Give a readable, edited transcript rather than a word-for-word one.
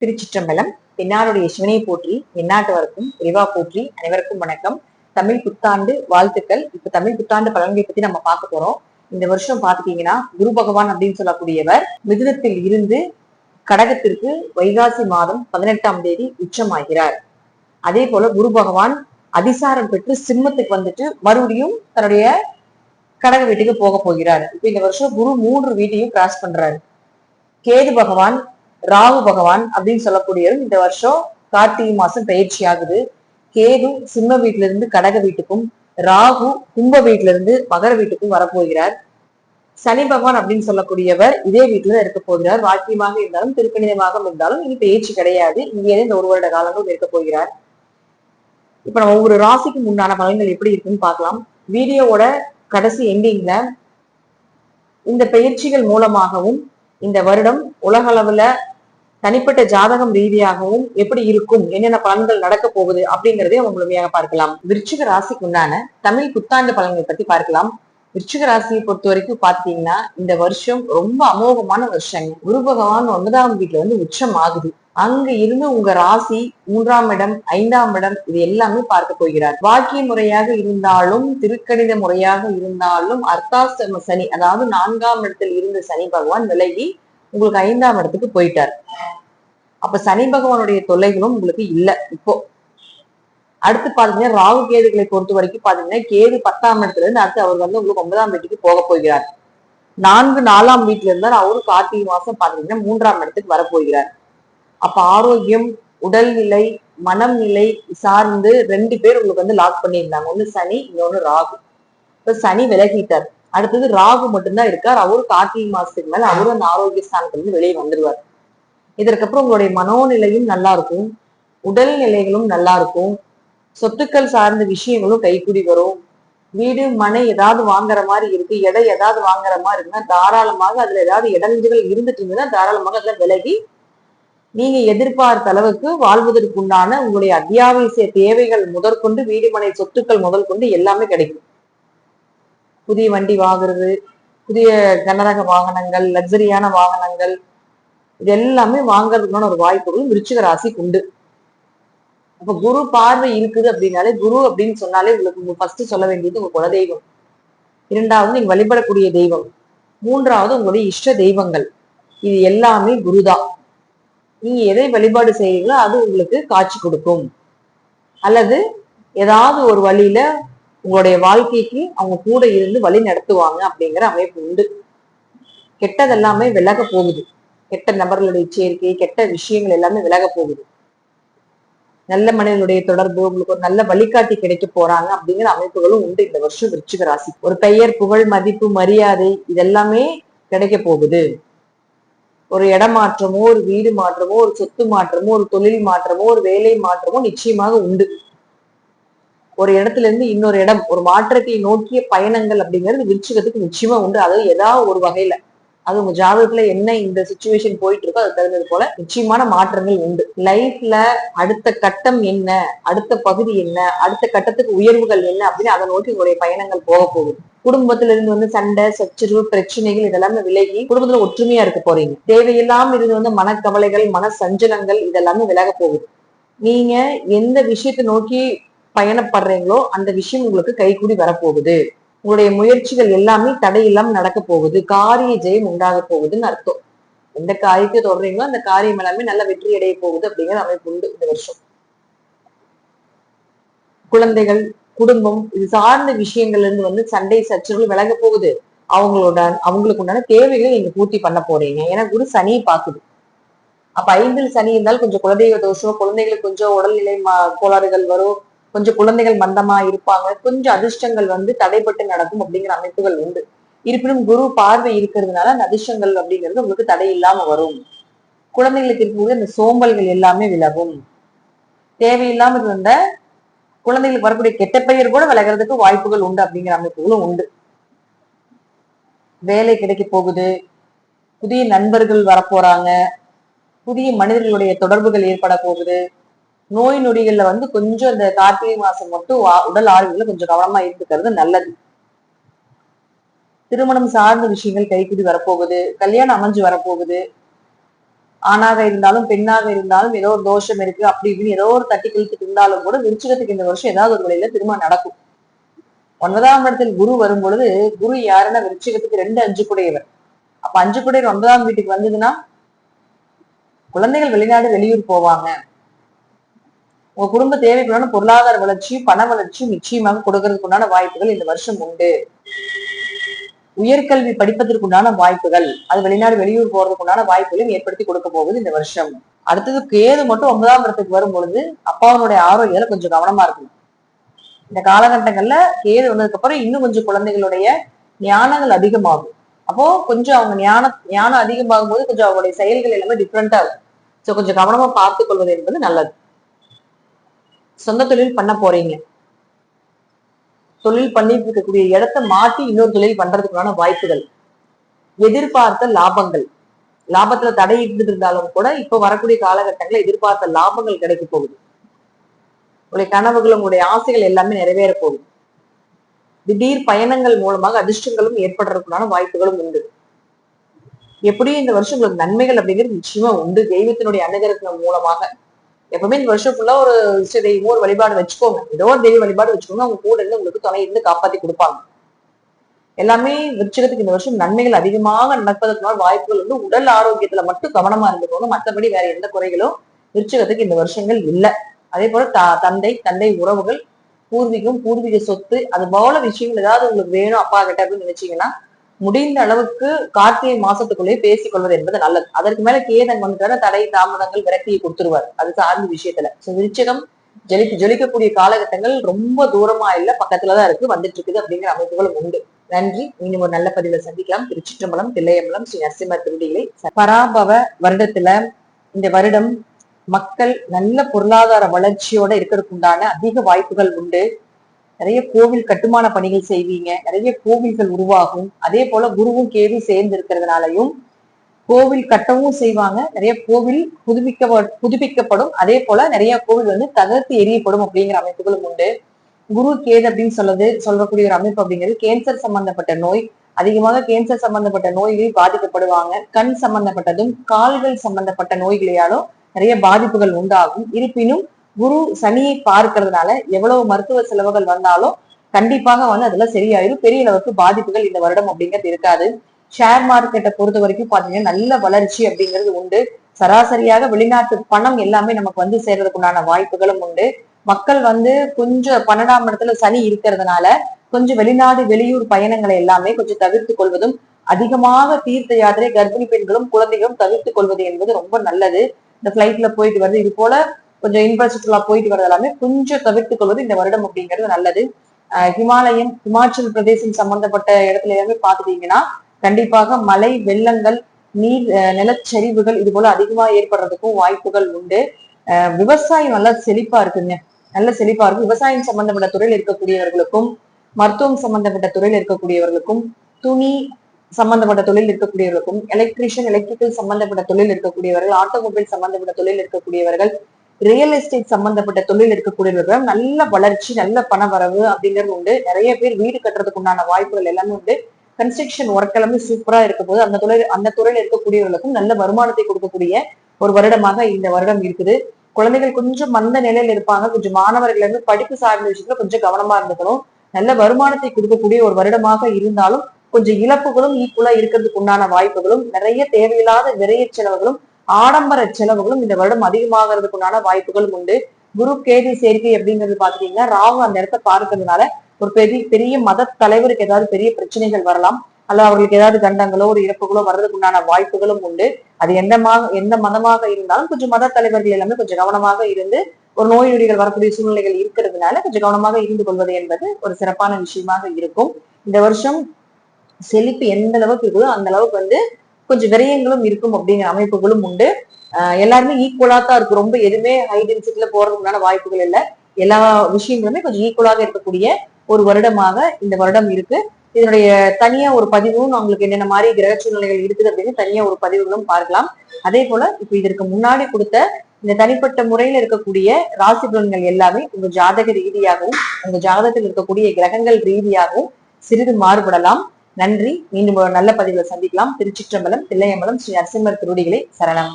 திருச்சிற்றம்பலம். பின்னாருடைய சிவனை போற்றி, எந்நாட்டவருக்கும் இறைவா போற்றி. அனைவருக்கும் வணக்கம். தமிழ் புத்தாண்டு வாழ்த்துக்கள். இப்ப தமிழ் புத்தாண்டு பலன்களை பத்தி நம்ம பார்க்க போறோம். இந்த வருஷம் பாத்துட்டீங்கன்னா குரு பகவான் அப்படின்னு சொல்லக்கூடியவர் மிதுனத்தில் இருந்து கடகத்திற்கு வைகாசி மாதம் 18ஆம் தேதி உச்சமாகிறார். அதே போல குரு பகவான் அதிசாரம் பெற்று சிம்மத்துக்கு வந்துட்டு மறுபடியும் தன்னுடைய கடக வீட்டுக்கு போக போகிறார். இப்ப இந்த வருஷம் குரு 3 வீட்டையும் கிராஸ் பண்றாரு. கேது பகவான், ராகு பகவான் அப்படின்னு சொல்லக்கூடியவர் இந்த வருஷம் கார்த்திகை மாசம் பயிற்சி ஆகுது. கேது சிம்ம வீட்டுல இருந்து கடக வீட்டுக்கும், ராகு கும்ப வீட்டுல இருந்து மகர வீட்டுக்கும் வரப்போகிறார். சனி பகவான் அப்படின்னு சொல்லக்கூடியவர் இதே வீட்டுல இருக்க போகிறார். வாக்கியமாக இருந்தாலும் திருக்கணிதமாக இருந்தாலும் இனி பயிற்சி கிடையாது. இங்கே இந்த 1 வருட காலங்களும் இருக்க போகிறார். இப்ப நம்ம ஒவ்வொரு ராசிக்கும் உண்டான பலன்கள் எப்படி இருக்குன்னு பார்க்கலாம். வீடியோவோட கடைசி எண்டிங்ல இந்த பயிற்சிகள் மூலமாகவும் இந்த வருடம் உலக அளவுல தனிப்பட்ட ஜாதகம் ரீதியாகவும் எப்படி இருக்கும், என்னென்ன பலன்கள் நடக்க போகுது அப்படிங்கிறதே முழுமையாக பார்க்கலாம். விருச்சிக ராசிக்கு உண்டான தமிழ் புத்தாண்டு பலன்களை பத்தி பார்க்கலாம். விருச்சிக ராசியை பொறுத்த வரைக்கும் பாத்தீங்கன்னா இந்த வருஷம் ரொம்ப அமோகமான வருஷங்க. குரு பகவான் 9ஆம் வீட்டுல உச்சம் ஆகுது. அங்க இருந்து உங்க ராசி 3ஆம் இடம், 5ஆம் இடம் இது எல்லாமே பார்க்க போகிறார். வாக்கிய முறையாக இருந்தாலும் திருக்கணித முறையாக இருந்தாலும் அர்த்தாஷ்டம சனி, அதாவது 4ஆம் இடத்தில் இருந்த சனி பகவான் விலகி உங்களுக்கு 5ஆம் இடத்துக்கு போயிட்டார். அப்ப சனி பகவானுடைய தொல்லைகளும் உங்களுக்கு இல்ல. இப்போ அடுத்து பாத்தீங்கன்னா ராகு கேதுகளை பொறுத்த வரைக்கும் பாத்தீங்கன்னா கேது 10ஆம் இடத்துல இருந்து அடுத்து அவர் உங்களுக்கு 9ஆம் வீட்டுக்கு போக போகிறார். 4ஆம் வீட்டுல இருந்தால் அவரு கார்த்திகை மாசம் பாத்தீங்கன்னா 3ஆம் இடத்துக்கு வரப்போகிறார். அப்ப ஆரோக்கியம், உடல்நிலை, மனநிலை சார்ந்து 2 பேர் உங்களுக்கு லாக் பண்ணியிருந்தாங்க. ஒண்ணு சனி, இன்னொன்னு ராகு. இப்ப சனி விலகிட்டார். அடுத்தது ராகு மட்டும்தான் இருக்கார். அவரு கார்த்திகை மாசத்துக்கு மேல அவரும் அந்த ஆரோக்கிய ஸ்தானத்துல இருந்து வெளியே வந்துருவார். இதற்கப்புறம் உங்களுடைய மனோநிலையும் நல்லா இருக்கும், உடல் நிலைகளும் நல்லா இருக்கும், சொத்துக்கள் சார்ந்த விஷயங்களும் கைக்கூடி வரும். வீடு மனை ஏதாவது வாங்குற மாதிரி இருக்கு, எடை ஏதாவது வாங்குற மாதிரி இருக்குன்னா தாராளமாக அதுல ஏதாவது இடைஞ்சல்கள் இருந்துட்டு இருந்ததுன்னா தாராளமாக அதுல விலகி நீங்க எதிர்பார்த்த அளவுக்கு வாழ்வதற்கு உண்டான உங்களுடைய அத்தியாவசிய தேவைகள் முதற்கொண்டு வீடு மனை சொத்துக்கள் முதல் கொண்டு எல்லாமே கிடைக்கும். புதிய வண்டி வாங்குறது, புதிய கனரக வாகனங்கள், லக்ஸரியான வாகனங்கள் இது எல்லாமே வாங்குறதுக்கான ஒரு வாய்ப்புகளும் விருச்சிக ராசிக்கு உண்டு. அப்ப குரு பார்வை இருக்குது அப்படின்னாலே, குரு அப்படின்னு சொன்னாலே உங்களுக்கு ஃபர்ஸ்ட் சொல்ல வேண்டியது உங்க குலதெய்வம், 2வது நீங்க வழிபடக்கூடிய தெய்வம், 3வது உங்களுடைய இஷ்ட தெய்வங்கள். இது எல்லாமே குருதான். நீங்க எதை வழிபாடு செய்யறீங்களோ அது உங்களுக்கு காட்சி கொடுக்கும், அல்லது ஏதாவது ஒரு வழியில உங்களுடைய வாழ்க்கைக்கு அவங்க கூட இருந்து வழி நடத்துவாங்க அப்படிங்கிற அமைப்பு உண்டு. கெட்டது எல்லாமே விலக போகுது. கெட்ட நபர்களுடைய சேர்க்கை, கெட்ட விஷயங்கள் எல்லாமே விலக போகுது. நல்ல மனிதனுடைய தொடர்பு, உங்களுக்கு ஒரு நல்ல வழிகாட்டி கிடைக்க போறாங்க அப்படிங்கிற அமைப்புகளும் உண்டு இந்த வருஷம் விருச்சிக ராசி. ஒரு பெயர், புகழ், மதிப்பு, மரியாதை இதெல்லாமே கிடைக்க போகுது. ஒரு இடமாற்றமோ, ஒரு வீடு மாற்றமோ, ஒரு சொத்து மாற்றமோ, ஒரு தொழில் மாற்றமோ, ஒரு வேலை மாற்றமோ நிச்சயமாக உண்டு. ஒரு இடத்துல இருந்து இன்னொரு இடம், ஒரு மாற்றத்தை நோக்கிய பயணங்கள் அப்படிங்கிறது விருச்சிகத்துக்கு நிச்சயமா உண்டு. அதாவது ஏதாவது ஒரு வகையில அது உங்க ஜாதகத்துல என்ன இந்த சிச்சுவேஷன் போயிட்டு இருக்கோ அது தகுந்தது போல நிச்சயமான மாற்றங்கள் உண்டு. லைஃப்ல அடுத்த கட்டம் என்ன, அடுத்த பகுதி என்ன, அடுத்த கட்டத்துக்கு உயர்வுகள் என்ன அப்படின்னு அதை நோக்கி உங்களுடைய பயணங்கள் போக போகுது. குடும்பத்துல இருந்து சண்டை, சச்சரவு, பிரச்சனைகள் இதெல்லாமே விலகி குடும்பத்துல ஒற்றுமையா இருக்க போறீங்க. தேவையில்லாம இருந்து மனக்கவலைகள், மன சஞ்சலங்கள் இதெல்லாமே விலக போகுது. நீங்க எந்த விஷயத்தை நோக்கி பயணப்படுறீங்களோ அந்த விஷயம் உங்களுக்கு கைகூடி வரப்போகுது. உங்களுடைய முயற்சிகள் எல்லாமே தடையில்லாம நடக்க போகுது. காரிய ஜெயம் உண்டாக போகுதுன்னு அர்த்தம். எந்த காரியத்தை தொடர்றீங்களோ அந்த காரியம் எல்லாமே நல்ல வெற்றி அடைய போகுது அப்படிங்கிற அமைப்பு உண்டு இந்த வருஷம். குழந்தைகள், குடும்பம் இது சார்ந்த விஷயங்கள்ல இருந்து சண்டை சச்சரவு விலக போகுது. அவங்களுக்கு உண்டான தேவைகளை நீங்க பூர்த்தி பண்ண போறீங்க. ஏன்னா குரு சனியை பாக்குது. அப்ப 5ல் சனி இருந்தால் கொஞ்சம் குலதெய்வ தோஷம், குழந்தைகளுக்கு கொஞ்சம் உடல்நிலை கோளாறுகள் வரும், கொஞ்சம் குழந்தைகள் மந்தமா இருப்பாங்க, கொஞ்சம் அதிர்ஷ்டங்கள் தடைப்பட்டு நடக்கும் அப்படிங்கிற அமைப்புகள் உண்டு. இருப்பினும் குரு பார்வை இருக்கிறதுனால அந்த அதிர்ஷ்டங்கள் அப்படிங்கிறது உங்களுக்கு தடை இல்லாம வரும். குழந்தைகளுக்கு இருக்கும்போது அந்த சோம்பல்கள் எல்லாமே விலகும். தேவையில்லாம இருந்த குழந்தைகளுக்கு வரக்கூடிய கெட்ட பெயர் கூட விலகிறதுக்கு வாய்ப்புகள் உண்டு அப்படிங்கிற அமைப்புகளும் உண்டு. வேலை கிடைக்க போகுது, புதிய நண்பர்கள் வரப்போறாங்க, புதிய மனிதர்களுடைய தொடர்புகள் ஏற்பட போகுது. நோய் நொடிகள்ல கொஞ்சம் இந்த கார்த்திகை மாசம் மட்டும் உடல் ஆரோக்கியத்துல கொஞ்சம் கவனமா இருந்துக்கிறது நல்லது. திருமணம் சார்ந்த விஷயங்கள் கைக்கூடி வரப்போகுது, கல்யாணம் அமைஞ்சு வரப்போகுது. ஆணாக இருந்தாலும் பெண்ணாக இருந்தாலும் ஏதோ ஒரு தோஷம் இருக்கு அப்படி இப்படின்னு ஏதோ ஒரு தட்டி கழித்துட்டு இருந்தாலும் கூட விருச்சிகத்துக்கு இந்த வருஷம் ஏதாவது ஒரு வழியில திருமணம் நடக்கும். 9ஆம் இடத்தில் குரு வரும் பொழுது, குரு யாருன்னா விருச்சிகத்துக்கு 2 5 கூடையவர். அப்ப 5 கூடையவர் 9ஆம் வீட்டுக்கு வந்ததுன்னா குழந்தைகள் வெளிநாடு வெளியூர் போவாங்க. உங்க குடும்ப தேவைக்குள்ளான பொருளாதார வளர்ச்சி பண வளர்ச்சி நிச்சயமாக கொடுக்கறதுக்கு உண்டான வாய்ப்புகள் இந்த வருஷம் உண்டு. உயர்கல்வி படிப்பதற்குண்டான வாய்ப்புகள், அது வெளிநாடு வெளியூர் போறதுக்குண்டான வாய்ப்புகளையும் ஏற்படுத்தி கொடுக்க போகுது இந்த வருஷம். அடுத்தது கேது மட்டும் 9ஆம் இடத்துக்கு வரும் பொழுது அப்பாவுடைய ஆரோக்கியத்துல கொஞ்சம் கவனமா இருக்கணும். இந்த காலகட்டங்கள்ல கேது வந்ததுக்கு அப்புறம் இன்னும் கொஞ்சம் குழந்தைகளுடைய ஞானங்கள் அதிகமாகும். அப்போ கொஞ்சம் அவங்க ஞானம் அதிகமாகும் போது கொஞ்சம் அவங்களுடைய செயல்கள் எல்லாமே டிஃப்ரெண்டா இருக்கும். சோ கொஞ்சம் கவனமா பார்த்துக் கொள்வது என்பது நல்லது. சொந்த தொழில் பண்ண போறீங்க, தொழில் பண்ணிட்டு இருக்கக்கூடிய இடத்த மாற்றி இன்னொரு தொழில் பண்றதுக்கான வாய்ப்புகள், எதிர்பார்த்த லாபங்கள், லாபத்துல தடை இருந்துட்டு இருந்தாலும் கூட இப்ப வரக்கூடிய காலகட்டங்கள்ல எதிர்பார்த்த லாபங்கள் கிடைக்க போகுது. உங்களுடைய கனவுகள் உங்களுடைய ஆசைகள் எல்லாமே நிறைவேற போகுது. திடீர் பயணங்கள் மூலமாக அதிர்ஷ்டங்களும் ஏற்படுறதுக்கான வாய்ப்புகளும் உண்டு. எப்படியும் இந்த வருஷம் உங்களுக்கு நன்மைகள் அப்படிங்கிறது நிச்சயமா உண்டு. தெய்வத்தினுடைய அனுகிரகத்தின் மூலமாக எப்பவுமே இந்த வருஷம் ஃபுல்லா ஒரு தெய்வம் ஒரு வழிபாடு வச்சுக்கோங்க, ஏதோ ஒரு தெய்வ வழிபாடு வச்சுக்கோங்க. அவங்க கூட இருந்து உங்களுக்கு துணை இருந்து காப்பாத்தி கொடுப்பாங்க. எல்லாமே விருச்சிகத்துக்கு இந்த வருஷம் நன்மைகள் அதிகமாக நடப்பதற்கான வாய்ப்புகள் வந்து உடல் ஆரோக்கியத்துல மட்டும் கவனமா இருந்துக்கோங்க. மற்றபடி வேற எந்த குறைகளும் விருச்சிகத்துக்கு இந்த வருஷங்கள் இல்லை. அதே போல தந்தை உறவுகள், பூர்வீகம் பூர்வீக சொத்து, அது போல விஷயங்கள் ஏதாவது உங்களுக்கு வேணும் அப்பா கிட்ட அப்படின்னு நினைச்சீங்கன்னா முடிந்த அளவுக்கு கார்த்திகை மாசத்துக்குள்ளேயே பேசிக் கொள்வது என்பது நல்லது. அதற்கு மேல கேதன் வந்துட்டாரு தடை தாமதங்கள் விரக்தியை கொடுத்துருவார் அது சார்ந்த விஷயத்துல. விருச்சிகம் ஜொலிக்கக்கூடிய காலகட்டங்கள் ரொம்ப தூரமா இல்ல, பக்கத்துலதான் இருக்கு, வந்துட்டு இருக்குது அப்படிங்கிற அமைப்புகளும் உண்டு. நன்றி. இன்னும் ஒரு நல்ல பதிவுல சந்திக்கலாம். திருச்சிற்றம்பலம், தில்லையம்பலம், ஸ்ரீ நரசிம்மர் திருவடிகளை. பராபவ வருடத்துல இந்த வருடம் மக்கள் நல்ல பொருளாதார வளர்ச்சியோட இருக்கிறதுக்கு உண்டான அதிக வாய்ப்புகள் உண்டு. நிறைய கோவில் கட்டுமான பணிகள் செய்வீங்க, நிறைய கோவில்கள் உருவாகும். அதே போல குருவும் கேதுவும் சேர்ந்து இருக்கிறதுனாலையும் கோவில் கட்டவும் செய்வாங்க, நிறைய கோவில் புதுப்பிக்கப்படும். அதே போல நிறைய கோவில் வந்து தகர்த்து எரியப்படும் அப்படிங்கிற அமைப்புகளும் உண்டு. குரு கேது அப்படின்னு சொல்லக்கூடிய ஒரு அமைப்பு அப்படிங்கிறது கேன்சர் சம்பந்தப்பட்ட நோய், அதிகமாக கேன்சர் சம்பந்தப்பட்ட நோய்களில் பாதிக்கப்படுவாங்க. கண் சம்பந்தப்பட்டதும் கால்கள் சம்பந்தப்பட்ட நோய்களையாலும் நிறைய பாதிப்புகள் உண்டாகும். இருப்பினும் குரு சனியை பார்க்கறதுனால எவ்வளவு மருத்துவ செலவுகள் வந்தாலும் கண்டிப்பாக வந்து அதுல சரியாயிரும். பெரிய அளவுக்கு பாதிப்புகள் இந்த வருடம் அப்படிங்கிறது இருக்காது. ஷேர் மார்க்கெட்டை பொறுத்த வரைக்கும் பாத்தீங்கன்னா நல்ல வளர்ச்சி அப்படிங்கிறது உண்டு. சராசரியாக வெளிநாட்டு பணம் எல்லாமே நமக்கு வந்து சேர்றதுக்குண்டான வாய்ப்புகளும் உண்டு. மக்கள் வந்து கொஞ்சம் 12ஆம் இடத்துல சனி இருக்கிறதுனால கொஞ்சம் வெளிநாடு வெளியூர் பயணங்களை எல்லாமே கொஞ்சம் தவிர்த்து கொள்வதும், அதிகமாக தீர்த்த யாத்திரை கர்ப்பிணி பெண்களும் குழந்தைகளும் தவிர்த்து கொள்வது என்பது ரொம்ப நல்லது. இந்த பிளைட்ல போயிட்டு வருது, இது போல கொஞ்சம் இன்ஃப்ராஸ்ட்ரக்சர்ல போயிட்டு வரது எல்லாமே கொஞ்சம் தவிர்த்துக் கொள்வது இந்த வருடம் அப்படிங்கிறது நல்லது. ஹிமாச்சல் பிரதேசம் சம்பந்தப்பட்ட இடத்துல எல்லாமே பாத்துட்டீங்கன்னா கண்டிப்பாக மழை வெள்ளங்கள் நீர் நிலச்சரிவுகள் இது போல அதிகமா ஏற்படுறதுக்கும் வாய்ப்புகள் உண்டு. விவசாயம் நல்லா செழிப்பா இருக்குங்க, நல்ல செழிப்பா இருக்கும். விவசாயம் சம்பந்தப்பட்ட துறையில் இருக்கக்கூடியவர்களுக்கும், மருத்துவம் சம்பந்தப்பட்ட துறையில் இருக்கக்கூடியவர்களுக்கும், துணி சம்பந்தப்பட்ட தொழில் இருக்கக்கூடியவர்களுக்கும், எலக்ட்ரிக்கல் சம்பந்தப்பட்ட தொழில் இருக்கக்கூடியவர்கள், ஆட்டோமொபைல் சம்பந்தப்பட்ட தொழில் இருக்கக்கூடியவர்கள், ரியல் எஸ்டேட் சம்பந்தப்பட்ட தொழில் இருக்கக்கூடியவர்கள் நல்ல வளர்ச்சி நல்ல பண வரவு அப்படிங்கிறது உண்டு. நிறைய பேர் வீடு கட்டுறதுக்கு உண்டான வாய்ப்புகள் எல்லாமே உண்டு. கன்ஸ்ட்ரக்ஷன் ஒர்க் எல்லாமே சூப்பரா இருக்க போது அந்த துறையில இருக்கக்கூடியவர்களுக்கும் நல்ல வருமானத்தை கொடுக்கக்கூடிய ஒரு வருடமாக இந்த வருடம் இருக்குது. குழந்தைகள் கொஞ்சம் மந்த நிலையில இருப்பாங்க, கொஞ்சம் மாணவர்கள் இருந்து படிப்பு சார்ந்த விஷயத்துல கொஞ்சம் கவனமா இருந்துக்கணும். நல்ல வருமானத்தை கொடுக்கக்கூடிய ஒரு வருடமாக இருந்தாலும் கொஞ்சம் இழப்புகளும் ஈக்குவலா இருக்கிறதுக்கு உண்டான வாய்ப்புகளும், நிறைய தேவையில்லாத விரைய செலவுகளும் ஆடம்பர செலவுகளும் இந்த வருடம் அதிகமாகிறதுக்கு உண்டான வாய்ப்புகளும் உண்டு. குரு கேது சேர்க்கை அப்படிங்கிறது பாத்துட்டீங்கன்னா ராகு அந்த இடத்த பார்க்கறதுனால ஒரு பெரிய மத தலைவருக்கு ஏதாவது பெரிய பிரச்சனைகள் வரலாம், அல்லது அவர்களுக்கு ஏதாவது கண்டங்களோ ஒரு இறப்புகளோ வர்றதுக்கு உண்டான வாய்ப்புகளும் உண்டு. அது எந்த மதமாக இருந்தாலும் கொஞ்சம் மத தலைவர்கள் எல்லாமே கொஞ்சம் கவனமாக இருந்து ஒரு நோய் நொடிகள் வரக்கூடிய சூழ்நிலைகள் இருக்கிறதுனால கொஞ்சம் கவனமாக இருந்து கொள்வது என்பது ஒரு சிறப்பான விஷயமாக இருக்கும். இந்த வருஷம் செழிப்பு எந்த அளவுக்கு இருக்குதோ அந்த அளவுக்கு வந்து கொஞ்சம் விரயங்களும் இருக்கும் அப்படிங்கிற அமைப்புகளும் உண்டு. எல்லாருமே ஈக்குவலா தான் இருக்கு, ரொம்ப எதுவுமே ஹை டென்சிட்டில போறதுக்குண்டான வாய்ப்புகள் இல்லை. எல்லா விஷயங்களுமே கொஞ்சம் ஈக்குவலாக இருக்கக்கூடிய ஒரு வருடமாக இந்த வருடம் இருக்கு. இதனுடைய தனியா ஒரு பதிவும் அவங்களுக்கு என்னென்ன மாதிரி கிரக சூழ்நிலைகள் இருக்குது அப்படின்னு தனியா ஒரு பதிவுகளும் பார்க்கலாம். அதே போல இப்ப இதற்கு முன்னாடி கொடுத்த இந்த தனிப்பட்ட முறையில இருக்கக்கூடிய ராசி பலன்கள் எல்லாமே உங்க ஜாதக ரீதியாகவும் உங்க ஜாதகத்தில் இருக்கக்கூடிய கிரகங்கள் ரீதியாகவும் சிறிது மாறுபடலாம். நன்றி. மீண்டும் ஒரு நல்ல பதிவுல சந்திக்கலாம். திருச்சிற்றம்பலம், தில்லையம்பலம், ஸ்ரீ நரசிம்மர் திருவடிகளை சரணம்.